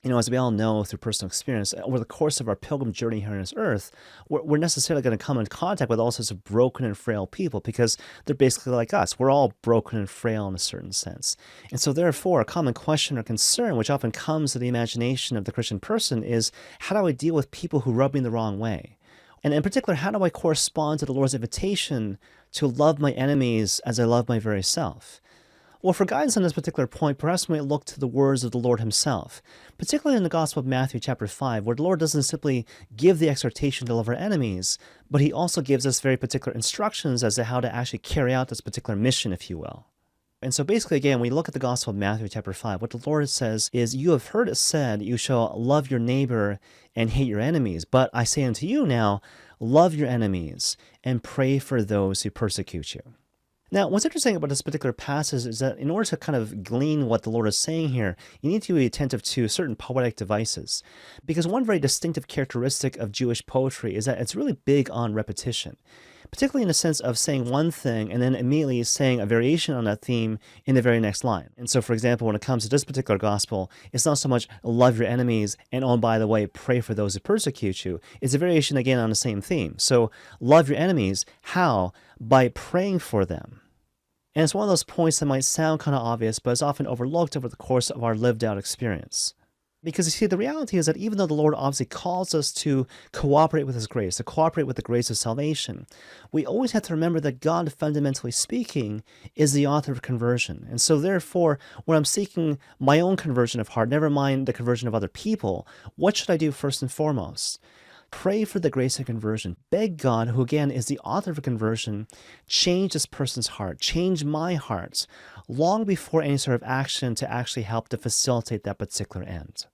As we all know through personal experience, over the course of our pilgrim journey here on this earth, we're necessarily going to come in contact with all sorts of broken and frail people because they're basically like us. We're all broken and frail in a certain sense. And so, therefore, a common question or concern, which often comes to the imagination of the Christian person, is how do I deal with people who rub me the wrong way? And in particular, how do I correspond to the Lord's invitation to love my enemies as I love my very self? Well, for guidance on this particular point, perhaps we might look to the words of the Lord himself, particularly in the Gospel of Matthew chapter 5, where the Lord doesn't simply give the exhortation to love our enemies, but he also gives us very particular instructions as to how to actually carry out this particular mission, if you will. And so basically, again, when we look at the Gospel of Matthew chapter 5, what the Lord says is, "You have heard it said, you shall love your neighbor and hate your enemies. But I say unto you now, love your enemies and pray for those who persecute you." Now, what's interesting about this particular passage is that in order to kind of glean what the Lord is saying here, you need to be attentive to certain poetic devices. Because one very distinctive characteristic of Jewish poetry is that it's really big on repetition, particularly in the sense of saying one thing and then immediately saying a variation on that theme in the very next line. And so, for example, when it comes to this particular gospel, it's not so much love your enemies and, oh, by the way, pray for those who persecute you. It's a variation again on the same theme. So, love your enemies. How? By praying for them. And it's one of those points that might sound kind of obvious, but is often overlooked over the course of our lived out experience. Because you see, the reality is that even though the Lord obviously calls us to cooperate with His grace, to cooperate with the grace of salvation, we always have to remember that God, fundamentally speaking, is the author of conversion. And so therefore, when I'm seeking my own conversion of heart, never mind the conversion of other people, what should I do first and foremost? Pray for the grace of conversion. Beg God, who again is the author of conversion, change this person's heart, change my heart, long before any sort of action to actually help to facilitate that particular end.